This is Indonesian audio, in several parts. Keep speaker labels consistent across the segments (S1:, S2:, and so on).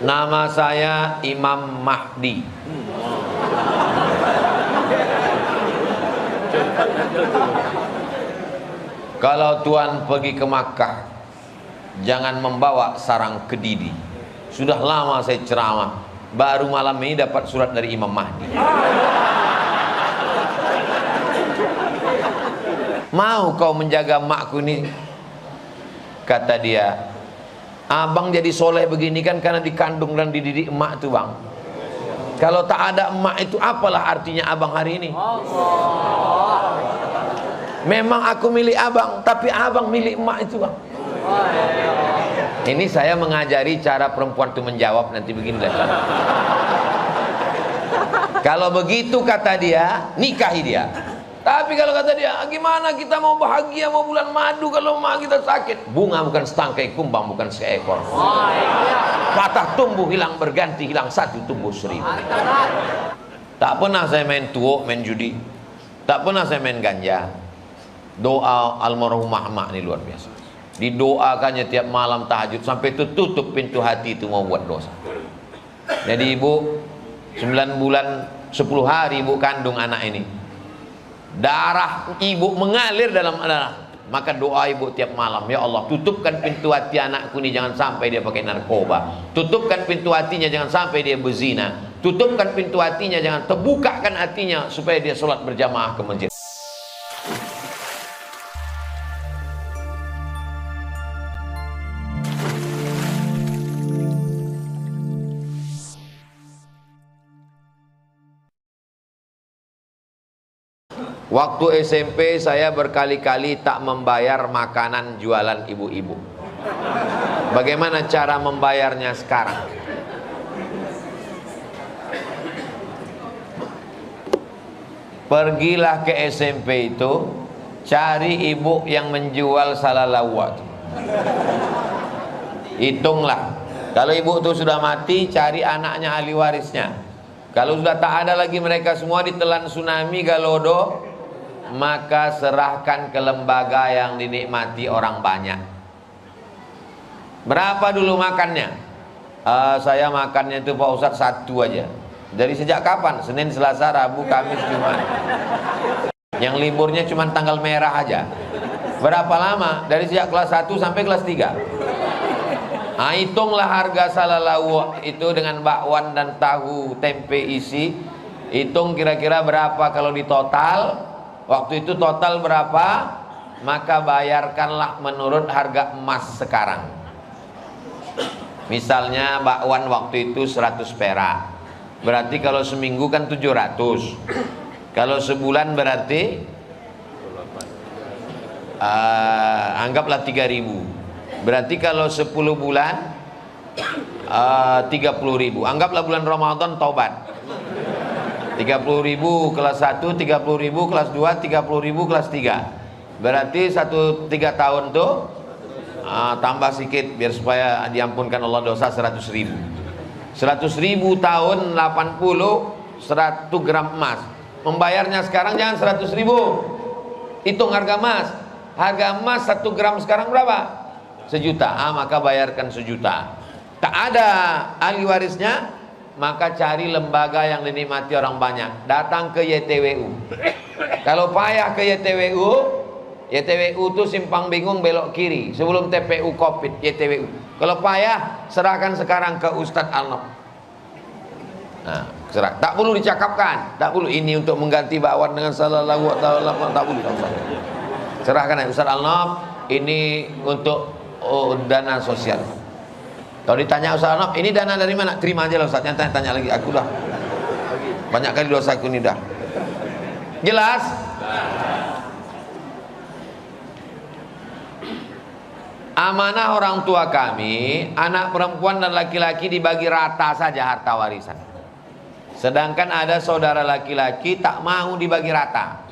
S1: Nama saya Imam Mahdi. Kalau Tuan pergi ke Makkah, jangan membawa sarang kedidi. Sudah lama saya ceramah, baru malam ini dapat surat dari Imam Mahdi. Mau kau menjaga makku ini? Kata dia, abang jadi soleh begini kan karena dikandung dan dididik emak tuh bang. Kalau tak ada emak itu apalah artinya abang hari ini? Memang aku milik abang, tapi abang milik emak itu bang. Ini saya mengajari cara perempuan itu menjawab nanti beginilah. Kalau begitu kata dia, nikahi dia. Tapi kalau kata dia, gimana kita mau bahagia, mau bulan madu kalau emak kita sakit? Bunga bukan setangkai, kumbang bukan seekor. Patah tumbuh hilang berganti, hilang satu tumbuh seribu. Tak pernah saya main tuok, main judi. Tak pernah saya main ganja. Doa almarhumah emak ini luar biasa. Didoakannya tiap malam tahajud sampai tutup pintu hati itu mau buat dosa. Jadi ibu 9 bulan 10 hari ibu kandung anak ini. Darah ibu mengalir dalam darah. Maka doa ibu tiap malam, ya Allah, tutupkan pintu hati anakku ini jangan sampai dia pakai narkoba. Tutupkan pintu hatinya jangan sampai dia berzina. Tutupkan pintu hatinya jangan, terbukakan hatinya supaya dia sholat berjamaah ke masjid. Waktu SMP saya berkali-kali tak membayar makanan jualan ibu-ibu. Bagaimana cara membayarnya sekarang? Pergilah ke SMP itu, cari ibu yang menjual salalawat. Hitunglah. Kalau ibu itu sudah mati, cari anaknya ahli warisnya. Kalau sudah tak ada lagi mereka semua ditelan tsunami Galodo, maka serahkan ke lembaga yang dinikmati orang banyak. Berapa dulu makannya? Saya makannya itu Pak Ustadz 1 aja. Dari sejak kapan? Senin, Selasa, Rabu, Kamis, Jumat. Yang liburnya cuma tanggal merah aja. Berapa lama? Dari sejak kelas 1 sampai kelas 3. Hitunglah harga salalawu itu dengan bakwan dan tahu tempe isi. Hitung kira-kira berapa kalau di total. Waktu itu total berapa, maka bayarkanlah menurut harga emas sekarang. Misalnya bakwan waktu itu 100 perak, berarti kalau seminggu kan 700. Kalau sebulan berarti anggaplah 3000. Berarti kalau 10 bulan 30.000. Anggaplah bulan Ramadan taubat 30.000 kelas 1, 30.000 kelas 2, 30.000 kelas 3. Berarti 3 tahun tuh tambah sedikit biar supaya diampunkan Allah dosa 100.000. 100.000 tahun 80 100 gram emas. Membayarnya sekarang jangan 100.000. Hitung harga emas. Harga emas 1 gram sekarang berapa? 1 juta. Maka bayarkan 1 juta. Tak ada ahli warisnya, maka cari lembaga yang dinikmati orang banyak. Datang ke YTWU. Kalau payah ke YTWU, YTWU itu simpang bingung belok kiri sebelum TPU Kopit YTWU. Kalau payah, serahkan sekarang ke Ustadz Alnof. Nah, serah. Tak perlu dicakapkan, tak perlu ini untuk mengganti bakwan dengan sallallahu alaihi wasallam, tak perlu. Serahkan ya Ustadz Alnof, ini untuk dana sosial. Kalau ditanya Ustaz Alnof, ini dana dari mana? Terima aja lah Ustaz, yang tanya lagi, aku dah banyak kali dosaku ini dah. Jelas? Amanah orang tua kami, anak perempuan dan laki-laki dibagi rata saja harta warisan. Sedangkan ada saudara laki-laki tak mau dibagi rata.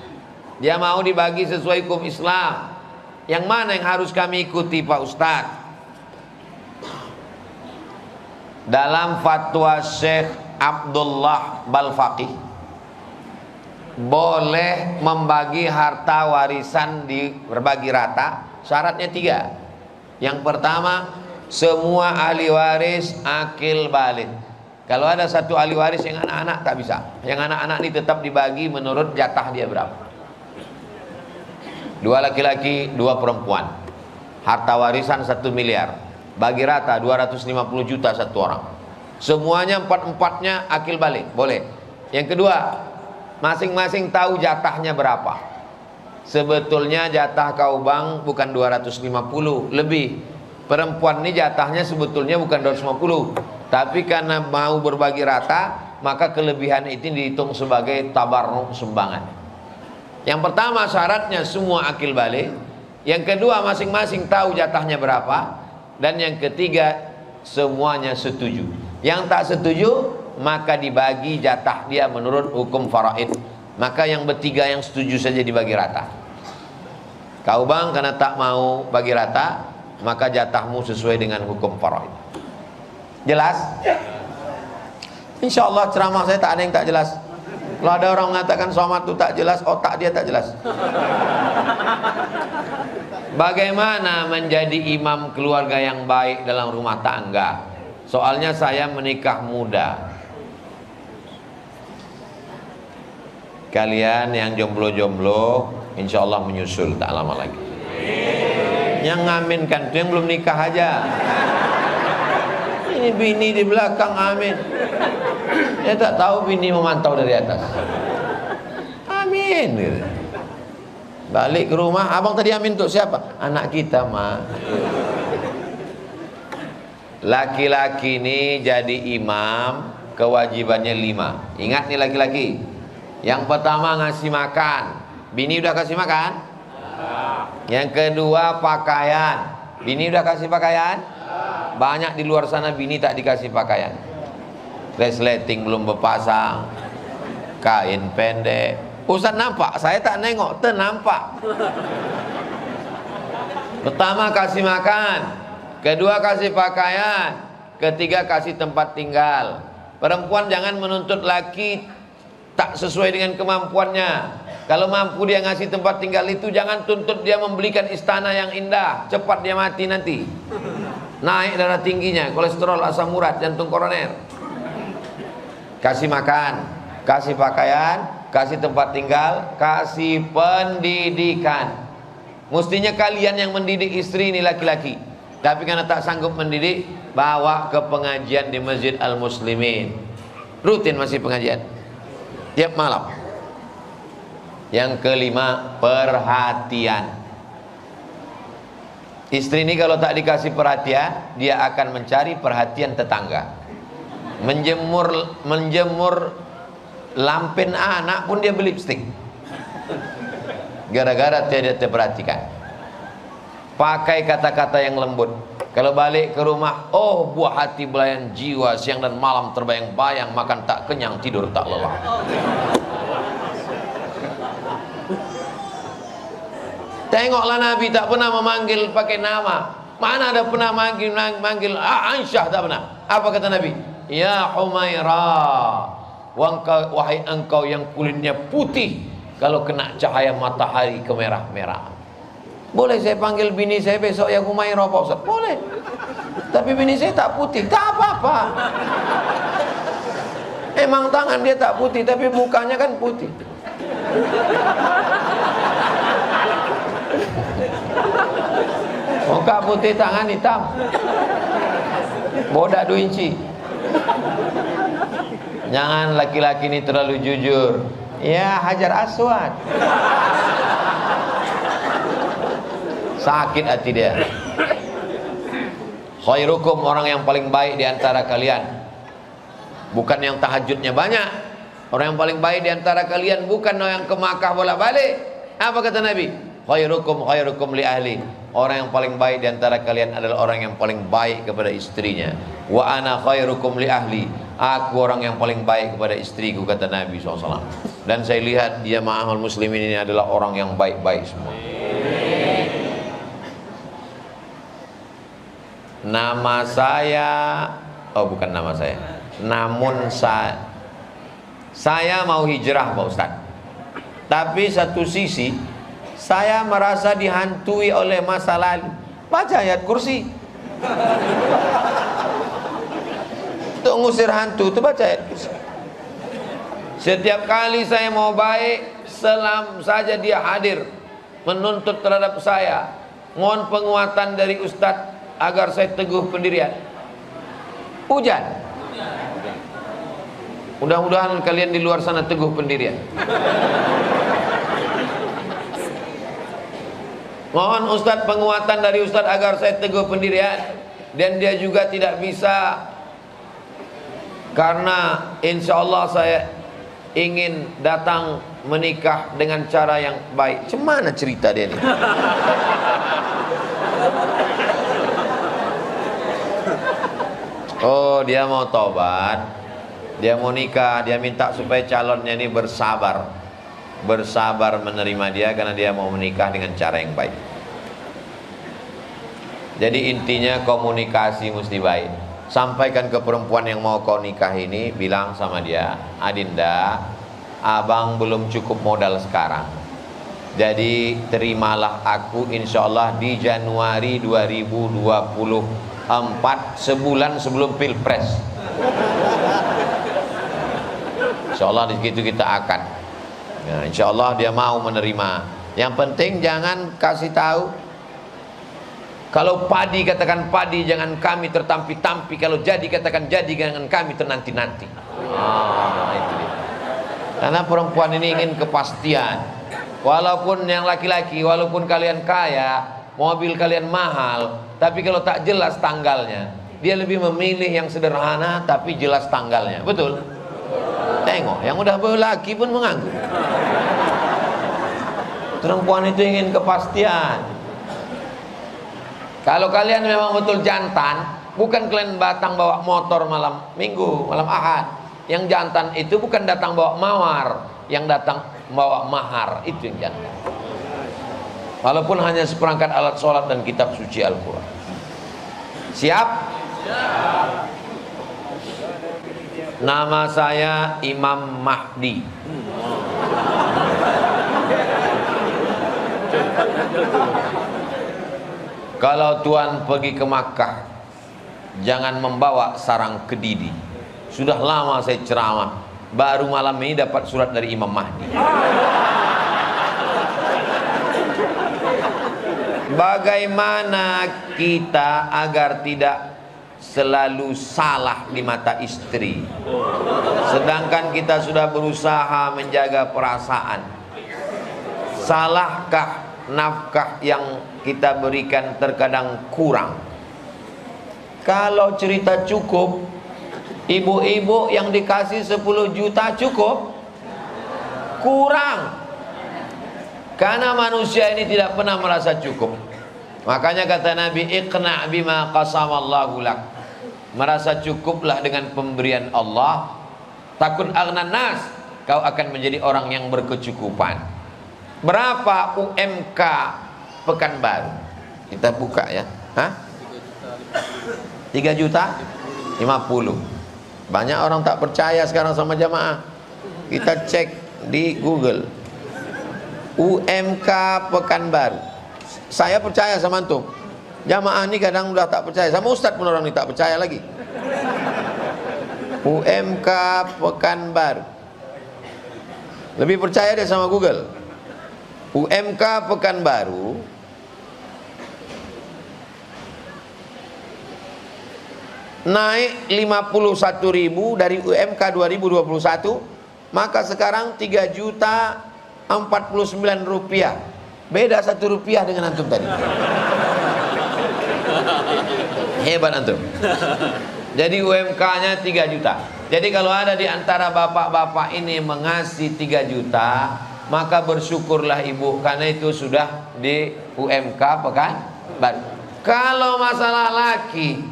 S1: Dia mau dibagi sesuai hukum Islam. Yang mana yang harus kami ikuti Pak Ustadz? Dalam fatwa Syekh Abdullah Balfaqih, boleh membagi harta warisan di berbagi rata. Syaratnya 3. Yang pertama, Semua ahli waris akil balik. Kalau ada satu ahli waris yang anak-anak tak bisa. Yang anak-anak ini tetap dibagi menurut jatah dia berapa. 2 laki-laki, 2 perempuan. Harta warisan 1 miliar. Bagi rata 250 juta satu orang. Semuanya 4-4-nya akil balik, boleh. Yang kedua, masing-masing tahu jatahnya berapa. Sebetulnya jatah kau bang bukan 250, lebih. Perempuan ini jatahnya sebetulnya bukan 250, tapi karena mau berbagi rata, maka kelebihan itu dihitung sebagai tabarruk, sumbangan. Yang pertama syaratnya semua akil balik. Yang kedua masing-masing tahu jatahnya berapa. Dan yang ketiga semuanya setuju. Yang tak setuju maka dibagi jatah dia menurut hukum faraid. Maka yang bertiga yang setuju saja dibagi rata. Kau bang karena tak mau bagi rata, maka jatahmu sesuai dengan hukum faraid. Jelas? Insya Allah ceramah saya tak ada yang tak jelas. Kalau ada orang mengatakan somad itu tak jelas, otak dia tak jelas. Bagaimana menjadi imam keluarga yang baik dalam rumah tangga? Soalnya saya menikah muda. Kalian yang jomblo-jomblo insya Allah menyusul tak lama lagi. Yang ngaminkan itu yang belum nikah aja. Ini bini di belakang amin. Dia tak tahu bini memantau dari atas. Amin. Balik ke rumah, abang tadi amin untuk siapa? Anak kita mah. Laki-laki ini jadi imam kewajibannya 5. Ingat nih laki-laki. Yang pertama ngasih makan. Bini udah kasih makan? Yang kedua pakaian. Bini udah kasih pakaian? Banyak di luar sana bini tak dikasih pakaian. Resleting belum berpasang, kain pendek. Ustaz nampak, saya tak nengok, nampak. Pertama kasih makan, kedua kasih pakaian, ketiga kasih tempat tinggal. Perempuan jangan menuntut laki tak sesuai dengan kemampuannya. Kalau mampu dia ngasih tempat tinggal itu, jangan tuntut dia membelikan istana yang indah. Cepat dia mati nanti. Naik darah tingginya, kolesterol, asam urat, jantung koroner. Kasih makan, kasih pakaian, kasih tempat tinggal, kasih pendidikan. Mestinya kalian yang mendidik istri ini laki-laki. Tapi karena tak sanggup mendidik, bawa ke pengajian di Masjid Al-Muslimin. Rutin masih pengajian tiap malam. Yang kelima, perhatian. Istri ini kalau tak dikasih perhatian, dia akan mencari perhatian tetangga. Menjemur lampen anak pun dia beli lipstik. Gara-gara tidak terperhatikan. Pakai kata-kata yang lembut. Kalau balik ke rumah, oh buah hati belayan jiwa, siang dan malam terbayang-bayang, makan tak kenyang, tidur tak lelah. Tengoklah Nabi tak pernah memanggil pakai nama. Mana ada pernah manggil Aisyah, tak pernah. Apa kata Nabi? Ya Humairah, wahai engkau yang kulitnya putih, kalau kena cahaya matahari kemerah-merah. Boleh saya panggil bini saya besok ya Humairah Pak Ustaz? Boleh. Tapi bini saya tak putih, tak apa-apa. Emang tangan dia tak putih, tapi mukanya kan putih. Muka putih, tangan hitam. Bodak 2 inci. Jangan laki-laki ini terlalu jujur. Ya Hajar Aswad. Sakit hati dia. Khairukum, orang yang paling baik di antara kalian bukan yang tahajudnya banyak. Orang yang paling baik di antara kalian bukan yang ke Makkah bolak-balik. Apa kata Nabi? Khairukum li ahli. Orang yang paling baik di antara kalian adalah orang yang paling baik kepada istrinya. Wa ana khairukum li ahli. Aku orang yang paling baik kepada istriku, kata Nabi SAW. Dan saya lihat dia ma'ahul muslimin ini adalah orang yang baik-baik semua. Nama saya, oh bukan nama saya, namun saya mau hijrah Pak Ustaz. Tapi satu sisi saya merasa dihantui oleh masa lalu. Baca ayat kursi. Untuk ngusir hantu itu baca ayat kursi. Setiap kali saya mau baik, selam saja dia hadir menuntut terhadap saya. Mohon penguatan dari Ustadz agar saya teguh pendirian. Hujan. Mudah-mudahan kalian di luar sana teguh pendirian. Mohon Ustadz penguatan dari Ustadz agar saya teguh pendirian. Dan dia juga tidak bisa, karena insya Allah saya ingin datang menikah dengan cara yang baik. Cemana cerita dia nih? Oh, dia mau tobat, dia mau nikah, dia minta supaya calonnya ini bersabar menerima dia karena dia mau menikah dengan cara yang baik. Jadi intinya komunikasi mesti baik. Sampaikan ke perempuan yang mau kau nikah ini, bilang sama dia, Adinda, abang belum cukup modal sekarang, jadi terimalah aku insya Allah di Januari 2024, sebulan sebelum Pilpres. Insya Allah di situ kita akan. Nah, insya Allah dia mau menerima. Yang penting jangan kasih tahu. Kalau padi katakan padi, jangan kami tertampi-tampi. Kalau jadi katakan jadi, jangan kami ternanti-nanti. Itu dia. Karena perempuan ini ingin kepastian. Walaupun yang laki-laki, walaupun kalian kaya, mobil kalian mahal, tapi kalau tak jelas tanggalnya, dia lebih memilih yang sederhana tapi jelas tanggalnya. Betul? Tengok, yang udah berlaki pun mengangguk. Perempuan itu ingin kepastian. Kalau kalian memang betul jantan, bukan kalian datang bawa motor malam minggu, malam ahad. Yang jantan itu bukan datang bawa mawar, yang datang bawa mahar, itu yang jantan. Walaupun hanya seperangkat alat sholat dan kitab suci Al-Quran. Siap? Siap. Nama saya Imam Mahdi. Kalau Tuhan pergi ke Makkah, jangan membawa sarang kedidi. Sudah lama saya ceramah, baru malam ini dapat surat dari Imam Mahdi. Bagaimana kita agar tidak selalu salah di mata istri, sedangkan kita sudah berusaha menjaga perasaan? Salahkah nafkah yang kita berikan terkadang kurang? Kalau cerita cukup, ibu-ibu yang dikasih 10 juta cukup? Kurang. Karena manusia ini tidak pernah merasa cukup. Makanya kata Nabi, iqna' bima qasamallahu lak. Merasa cukuplah dengan pemberian Allah. Takun aghnan nas, kau akan menjadi orang yang berkecukupan. Berapa UMK Pekanbaru? Kita buka ya. Hah? 3 juta 50. Banyak orang tak percaya sekarang sama jamaah. Kita cek di Google. UMK Pekanbaru. Saya percaya sama antum. Jamaah ini kadang udah tak percaya. Sama ustaz pun orang ini tak percaya lagi. UMK Pekanbaru. Lebih percaya dia sama Google. UMK Pekanbaru naik 51.000 dari UMK 2021, maka sekarang 3.049.000 rupiah. Beda 1 rupiah dengan antum tadi. Hebat antum. Jadi UMK-nya 3 juta. Jadi kalau ada di antara bapak-bapak ini mengasih 3 juta, maka bersyukurlah ibu, karena itu sudah di UMK Pekanbaru. Kalau masalah laki,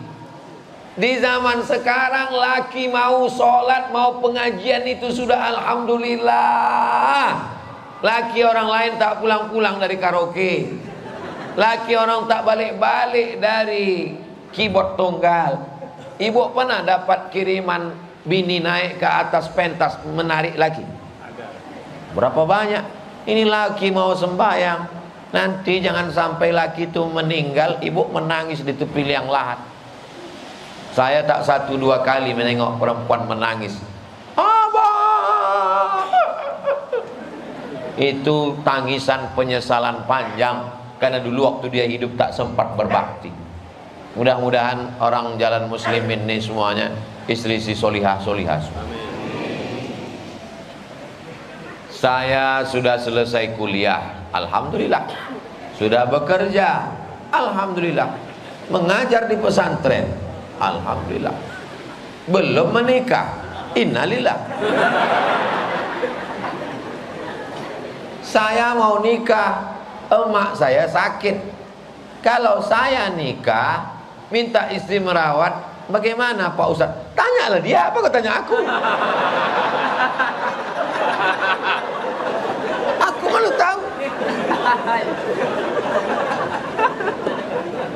S1: di zaman sekarang laki mau sholat, mau pengajian itu sudah alhamdulillah. Laki orang lain tak pulang-pulang dari karaoke. Laki orang tak balik-balik dari keyboard tunggal. Ibu pernah dapat kiriman bini naik ke atas pentas menarik lagi? Berapa banyak? Ini laki mau sembahyang, Nanti jangan sampai laki itu meninggal, ibu menangis di tepi liang lahat. Saya tak 1-2 kali menengok perempuan menangis. Abang! Itu tangisan penyesalan panjang, karena dulu waktu dia hidup tak sempat berbakti. Mudah-mudahan orang jalan muslimin ini semuanya istri-istri solihah-solihah. Saya sudah selesai kuliah, alhamdulillah. Sudah bekerja, alhamdulillah. Mengajar di pesantren, alhamdulillah. Belum menikah, innalillah. Saya mau nikah, emak saya sakit. Kalau saya nikah, minta istri merawat, bagaimana Pak Ustadz? Tanyalah dia, apa kau tanya aku? Aku malu tahu.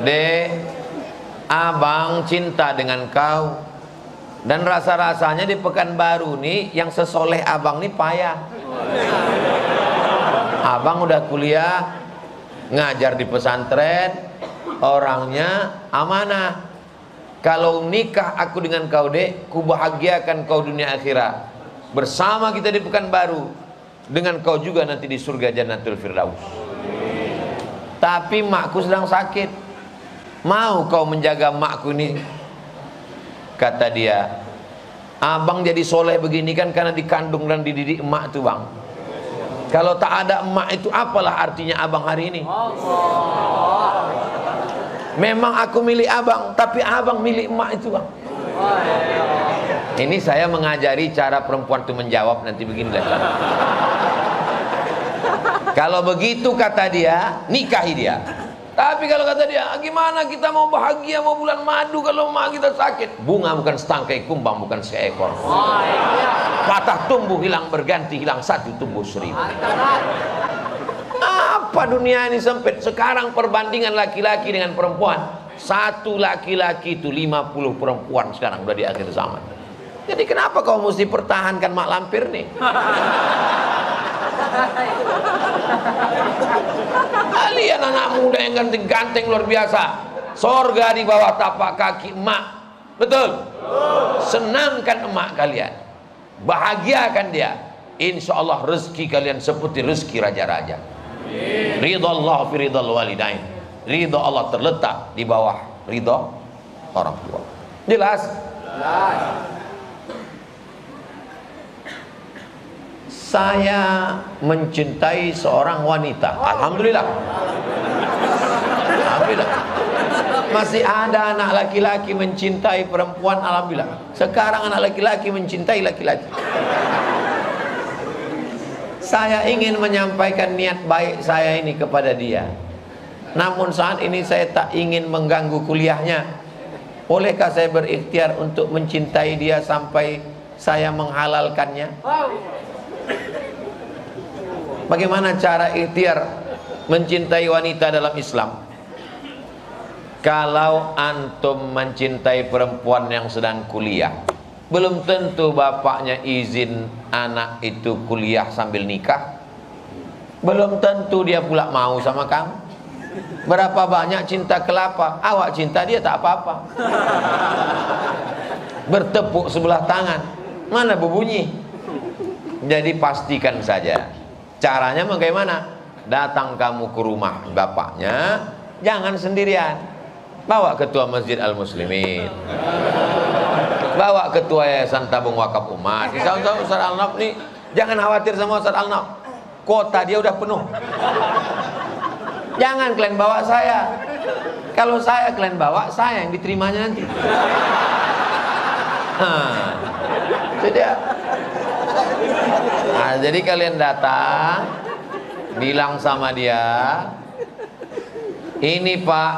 S1: Dek, abang cinta dengan kau. Dan rasa-rasanya di Pekanbaru nih, yang sesoleh abang nih payah. Abang udah kuliah, ngajar di pesantren, orangnya amanah. Kalau nikah aku dengan kau dek, ku bahagiakan kau dunia akhirat. Bersama kita di Pekanbaru, dengan kau juga nanti di surga Jannatul Firdaus. Tapi makku sedang sakit. Mau kau menjaga makku ini? Kata dia, abang jadi soleh begini kan karena dikandung dan dididik emak tuh bang. Kalau tak ada emak itu apalah artinya abang hari ini? Memang aku milik abang, tapi abang milik emak itu bang. Ini saya mengajari cara perempuan itu menjawab nanti beginilah. Kalau begitu kata dia, nikahi dia. Tapi kalau kata dia, gimana kita mau bahagia, mau bulan madu kalau emak kita sakit? Bunga bukan setangkai kumbang, bukan seekor. Patah tumbuh hilang berganti, hilang satu tumbuh 1000. Apa dunia ini sempit? Sekarang perbandingan laki-laki dengan perempuan, satu laki-laki itu 50 perempuan sekarang udah di akhir zaman. Jadi kenapa kau mesti pertahankan mak lampir nih? Kalian anak muda yang ganteng-ganteng luar biasa, sorga di bawah tapak kaki emak. Betul? Senangkan emak kalian, bahagiakan dia. Insya Allah rezeki kalian seperti rezeki raja-raja. Ridha Allah fi ridhal walidain. Ridha Allah terletak di bawah ridha orang tua. Jelas? Saya mencintai seorang wanita. Alhamdulillah. Alhamdulillah. Masih ada anak laki-laki mencintai perempuan. Alhamdulillah. Sekarang anak laki-laki mencintai laki-laki. Saya ingin menyampaikan niat baik saya ini kepada dia. Namun saat ini saya tak ingin mengganggu kuliahnya. Bolehkah saya berikhtiar untuk mencintai dia sampai saya menghalalkannya? Bagaimana cara ikhtiar mencintai wanita dalam Islam? Kalau antum mencintai perempuan yang sedang kuliah, belum tentu bapaknya izin anak itu kuliah sambil nikah. Belum tentu dia pula mau sama kamu. Berapa banyak cinta kelapa, awak cinta dia tak apa-apa. Bertepuk sebelah tangan, mana berbunyi. Jadi pastikan saja. Caranya bagaimana? Datang kamu ke rumah bapaknya, jangan sendirian. Bawa ketua Masjid Al-Muslimin, bawa ketua Yayasan Tabung Wakaf Umat. Ustaz Al-Naf nih, jangan khawatir sama Ustaz Al-Naf, kota dia udah penuh. Jangan kalian bawa saya. Kalau saya kalian bawa, saya yang diterimanya nanti. Itu dia. Nah, jadi kalian datang, bilang sama dia, ini Pak,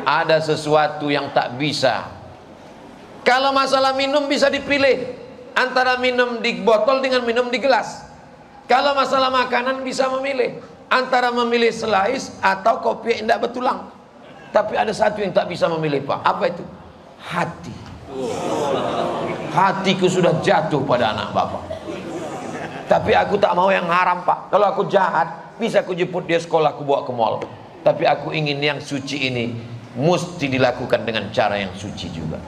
S1: ada sesuatu yang tak bisa. Kalau masalah minum bisa dipilih antara minum di botol dengan minum di gelas. Kalau masalah makanan bisa memilih antara memilih selais atau kopi yang tidak betulang. Tapi ada satu yang tak bisa memilih Pak. Apa itu? Hati. Hatiku sudah jatuh pada anak bapak. Tapi aku tak mau yang haram Pak. Kalau aku jahat, bisa aku jemput dia sekolah, aku bawa ke mall. Tapi aku ingin yang suci ini mesti dilakukan dengan cara yang suci juga.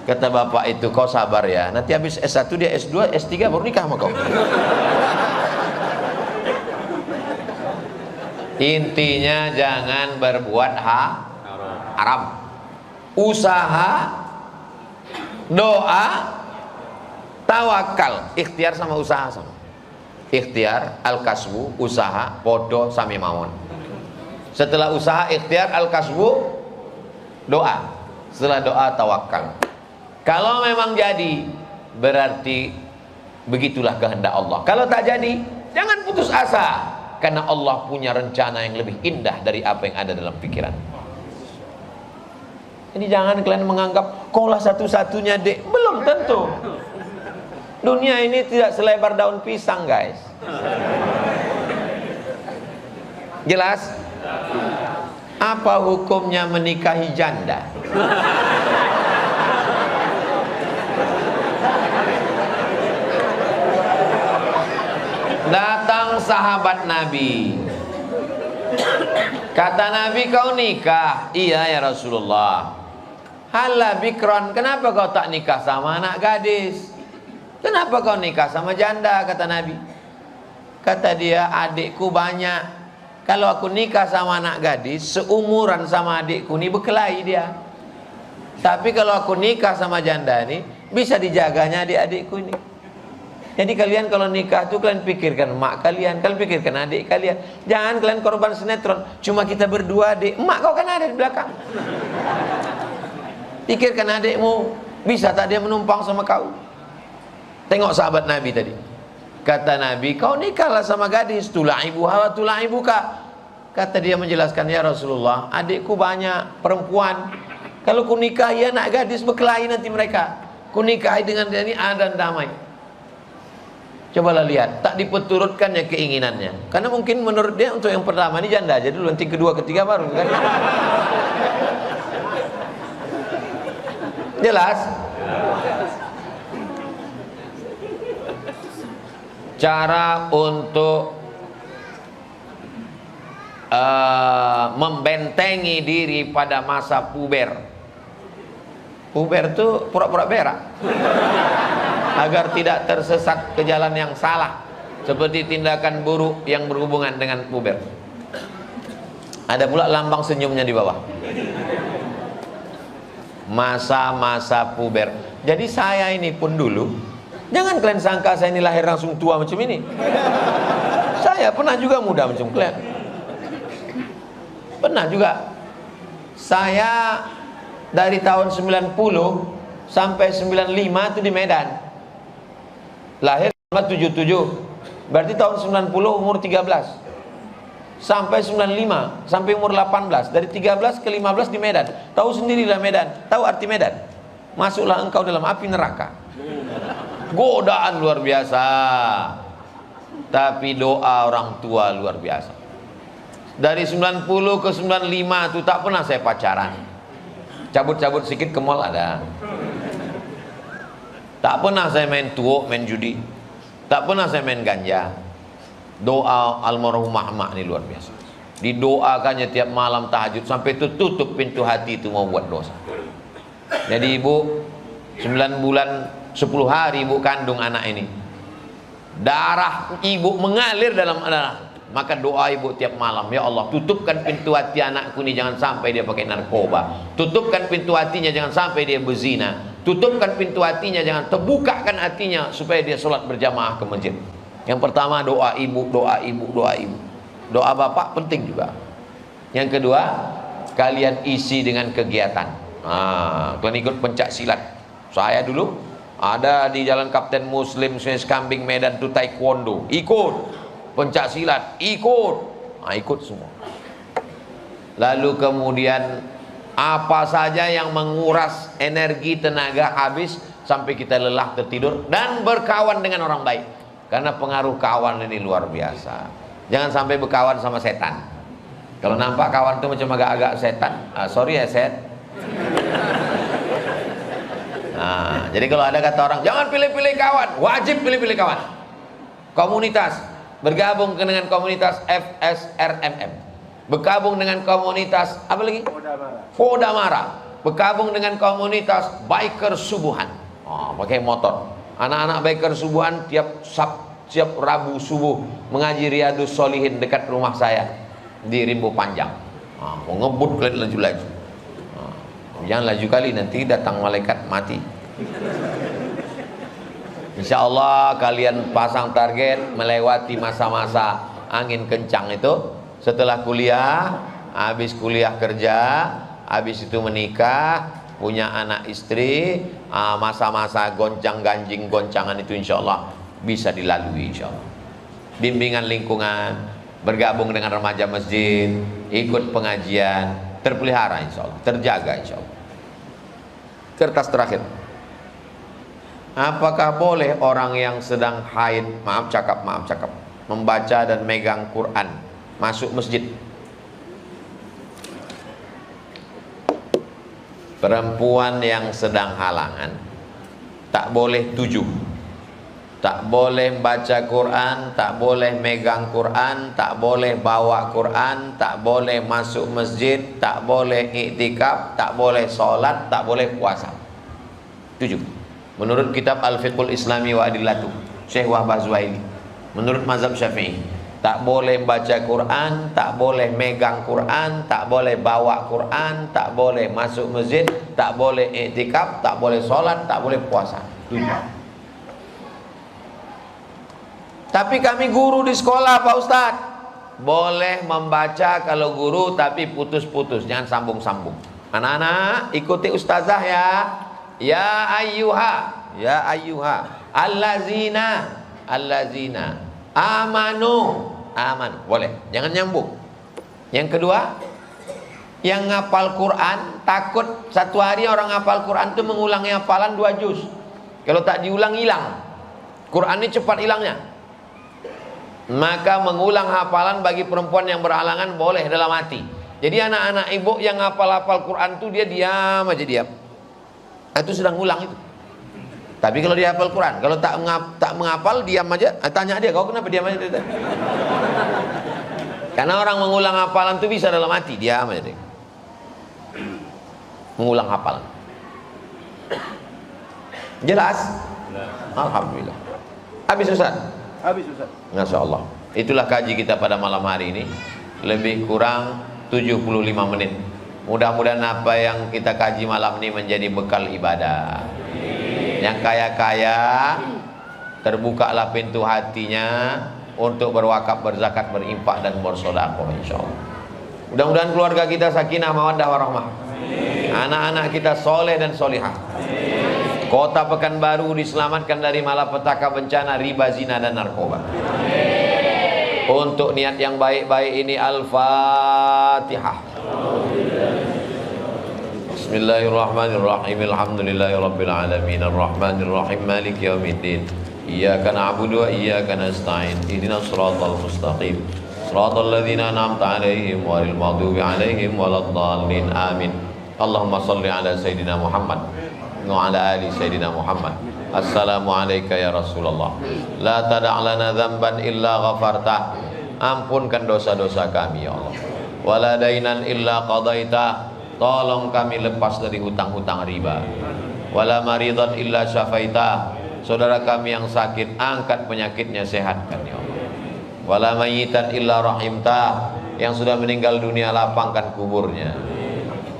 S1: Kata bapak itu, kau sabar ya, nanti habis S1 dia S2, S3 baru nikah sama kau. Intinya jangan berbuat haram. Usaha, doa, tawakal, ikhtiar sama usaha sama. Ikhtiar, al-kasbu, usaha, podo, sami mawon. Setelah usaha, ikhtiar, al-kasbu, doa. Setelah doa, tawakal. Kalau memang jadi, berarti begitulah kehendak Allah. Kalau tak jadi, jangan putus asa, karena Allah punya rencana yang lebih indah dari apa yang ada dalam pikiran. Jadi jangan kalian menganggap kaulah satu-satunya, dek. Belum tentu. Dunia ini tidak selebar daun pisang, guys. Jelas? Apa hukumnya menikahi janda? Datang sahabat Nabi. Kata Nabi, kau nikah? Iya ya Rasulullah. Hala bikron, kenapa kau tak nikah sama anak gadis? Kenapa kau nikah sama janda? Kata Nabi. Kata dia, adikku banyak. Kalau aku nikah sama anak gadis, seumuran sama adikku ini berkelahi dia. Tapi kalau aku nikah sama janda ini, bisa dijaganya adik-adikku ini. Jadi kalian kalau nikah tuh kalian pikirkan mak kalian pikirkan adik kalian. Jangan kalian korban sinetron. Cuma kita berdua, adik. Mak kau kan ada di belakang. Pikirkan adikmu, bisa tak dia menumpang sama kau? Tengok sahabat Nabi tadi. Kata Nabi, kau nikahlah sama gadis, tulaibuha wa tulaibuka. Kata dia menjelaskan, ya Rasulullah, adikku banyak perempuan. Kalau ku nikahi anak gadis, berkelahi nanti mereka. Ku nikahi dengan dia ini adil dan damai. Cobalah lihat, tak dipeturutkannya keinginannya. Karena mungkin menurut dia untuk yang pertama ini janda aja dulu, nanti kedua, ketiga baru kan? Jelas? Cara untuk membentengi diri pada masa puber. Puber itu pura-pura berak agar tidak tersesat ke jalan yang salah, seperti tindakan buruk yang berhubungan dengan puber. Ada pula lambang senyumnya di bawah. Masa-masa puber. Jadi saya ini pun dulu, jangan kalian sangka saya ini lahir langsung tua macam ini. Saya pernah juga muda macam kalian. Pernah juga. Saya dari tahun 90 sampai 95 itu di Medan. Lahir tahun 77. Berarti tahun 90 umur 13. Sampai 95, sampai umur 18. Dari 13 ke 15 di Medan. Tahu sendirilah Medan. Tahu arti Medan? Masuklah engkau dalam api neraka. Godaan luar biasa. Tapi doa orang tua luar biasa. Dari 90 ke 95 itu tak pernah saya pacaran. Cabut-cabut sedikit ke mall ada. Tak pernah saya main tuo, main judi. Tak pernah saya main ganja. Doa almarhumah emak ini luar biasa. Didoakannya tiap malam tahajud sampai tutup pintu hati itu mau buat dosa. Jadi ibu 9 bulan 10 hari ibu kandung anak ini. Darah ibu mengalir dalam anak. Maka doa ibu tiap malam, ya Allah, tutupkan pintu hati anakku ini, jangan sampai dia pakai narkoba. Tutupkan pintu hatinya, jangan sampai dia berzina. Tutupkan pintu hatinya, jangan terbukakan hatinya supaya dia sholat berjamaah ke masjid. Yang pertama doa ibu, doa ibu, doa ibu. Doa bapak penting juga. Yang kedua, kalian isi dengan kegiatan. Kalian ikut pencak silat. Saya dulu ada di Jalan Kapten Muslim, Sungai Kambing, Medan itu taekwondo. Ikut. Pencak silat, ikut. Ikut semua. Lalu kemudian apa saja yang menguras energi, tenaga habis sampai kita lelah tertidur, dan berkawan dengan orang baik. Karena pengaruh kawan ini luar biasa. Jangan sampai berkawan sama setan. Kalau nampak kawan itu macam agak-agak setan, sorry ya set. Jadi kalau ada kata orang, jangan pilih-pilih kawan, wajib pilih-pilih kawan. Komunitas, bergabung dengan komunitas FSRMM, bergabung dengan komunitas apa lagi? Fodamara, bergabung dengan komunitas biker subuhan. Oh, pakai motor. Anak-anak biker subuhan tiap Rabu subuh mengaji Riyadus Sholihin dekat rumah saya di Rimbo Panjang. Mau ngebut laju-laju. Jangan laju kali, nanti datang malaikat mati. Insya Allah kalian pasang target melewati masa-masa angin kencang itu. Setelah kuliah, habis kuliah kerja, habis itu menikah, punya anak istri, masa-masa goncang-ganjing goncangan itu insya Allah bisa dilalui insya Allah. Bimbingan lingkungan, bergabung dengan remaja masjid, ikut pengajian, terpelihara insya Allah, terjaga insya Allah. Kertas terakhir. Apakah boleh orang yang sedang haid, maaf cakap, membaca dan megang Quran masuk masjid? Perempuan yang sedang halangan tak boleh tujuh, tak boleh baca Quran, tak boleh megang Quran, tak boleh bawa Quran, tak boleh masuk masjid, tak boleh iktikaf, tak boleh sholat, tak boleh puasa. 7. Menurut kitab Al-Fiqhul Islami wa Adillatuh Syekh Wahbah Zuhaili, menurut mazhab Syafi'i, tak boleh baca Quran, tak boleh megang Quran, tak boleh bawa Quran, tak boleh masuk masjid, tak boleh iktikaf, tak boleh sholat, tak boleh puasa. 7. Tapi kami guru di sekolah Pak Ustadz, boleh membaca kalau guru tapi putus-putus, jangan sambung-sambung. Anak-anak ikuti ustazah ya. Ya ayyuha allazina amanu boleh, jangan nyambung. Yang kedua, yang ngapal Quran, takut satu hari orang ngapal Quran itu mengulangi hafalan 2 juz. Kalau tak diulang hilang. Quran ini cepat hilangnya. Maka mengulang hafalan bagi perempuan yang berhalangan boleh dalam hati. Jadi anak-anak ibu yang hafal-hafal Quran itu dia diam aja, diam. Itu sedang ulang itu. Tapi kalau dia hafal Quran, kalau tak menghafal diam aja, tanya dia, kau kenapa diam aja? Karena orang mengulang hafalan itu bisa dalam hati, diam aja dia. Mengulang hafalan. Jelas? Alhamdulillah. Habis Ustaz? Habis Ustaz. Masya Allah. Itulah kaji kita pada malam hari ini. Lebih kurang 75 menit. Mudah-mudahan apa yang kita kaji malam ini menjadi bekal ibadah. Yang kaya-kaya terbukalah pintu hatinya untuk berwakaf, berzakat, berinfak dan bersedekah insyaallah. Mudah-mudahan keluarga kita sakinah, mawaddah, warahmah. Anak-anak kita soleh dan solihah. Kota Pekanbaru diselamatkan dari malapetaka bencana riba, zina dan narkoba. Untuk niat yang baik-baik ini Al-Fatihah. Bismillahirrahmanirrahim. Alhamdulillahirabbil alamin arrahmanir rahim maliki yaumiddin. Iyyaka na'budu wa iyyaka nasta'in. Ihdinas siratal mustaqim. Siratal ladzina an'amta 'alaihim ghairil maghdubi 'alaihim waladdallin. Amin. Allahumma shalli ala sayidina Muhammad wa ala ali sayidina Muhammad. Assalamu alayka ya Rasulullah. La tada' lana dzamban illa ghafartah. Ampunkan dosa-dosa kami ya Allah. Wala dainan illa qadaita. Tolong kami lepas dari hutang-hutang riba. Wala maridan illa syafaita. Saudara kami yang sakit, angkat penyakitnya, sehatkan ya Allah. Wala mayyitan illa rahimta. Yang sudah meninggal dunia, lapangkan kuburnya.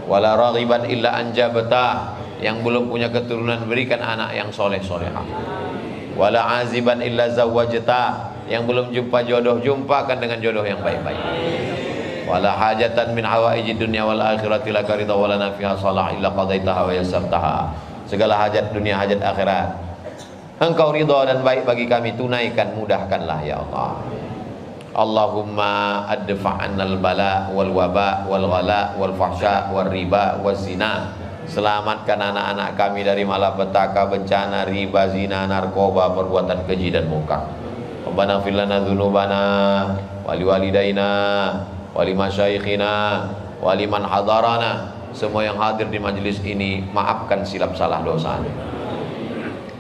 S1: Wala raghiban illa anjabta. Yang belum punya keturunan, berikan anak yang soleh-solehah. Wala aziban illa zawwajta. Yang belum jumpa jodoh, jumpakan dengan jodoh yang baik-baik. Wala hajatan min hawaijid dunya wal akhirati laka ridha wala nafiha salah illa qadaitaha wa yassartaha. Segala hajat dunia, hajat akhirat Engkau ridha dan baik bagi kami, tunaikan, mudahkanlah ya Allah. Allahumma adfa'annal bala wal waba wal ghala wal fahsya wal riba wal zina. Selamatkan anak-anak kami dari malapetaka, bencana, riba, zina, narkoba, perbuatan keji dan munkar. Rabbana fil lana dzunubana wa liwalidayna wa limasyayikhina wa liman hadarana. Semua yang hadir di majelis ini, maafkan silap salah dosa.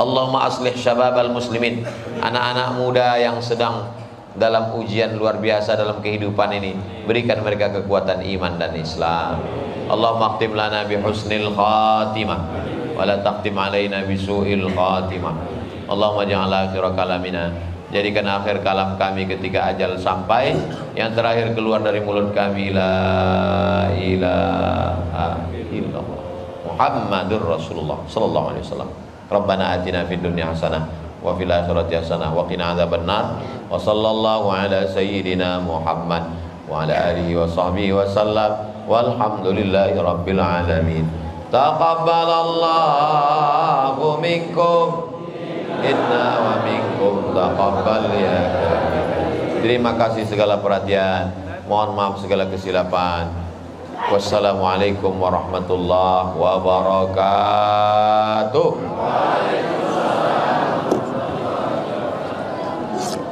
S1: Allahumma aslih syababal muslimin, anak-anak muda yang sedang dalam ujian luar biasa dalam kehidupan ini. Berikan mereka kekuatan iman dan Islam. Allahumma khtim lana bi husnil khatimah wa la taqtim alaina bi su'il khatimah. Allahumma ja'al akhir kalamina, jadikan akhir kalam kami ketika ajal sampai, yang terakhir keluar dari mulut kami la ilaha illallah Muhammadur Rasulullah sallallahu alaihi wasallam. Rabbana atina fid dunya hasanah wa fil akhirati hasanah wa qina adzabannar. Wa sallallahu ala sayyidina Muhammad wa ala alihi wa sahbihi wa sallam. Walhamdulillahi rabbil alamin. Taqabbalallahu minkum inna wa minkum taqabbal ya. Terima kasih segala perhatian. Mohon maaf segala kesilapan. Wassalamualaikum warahmatullahi wabarakatuh.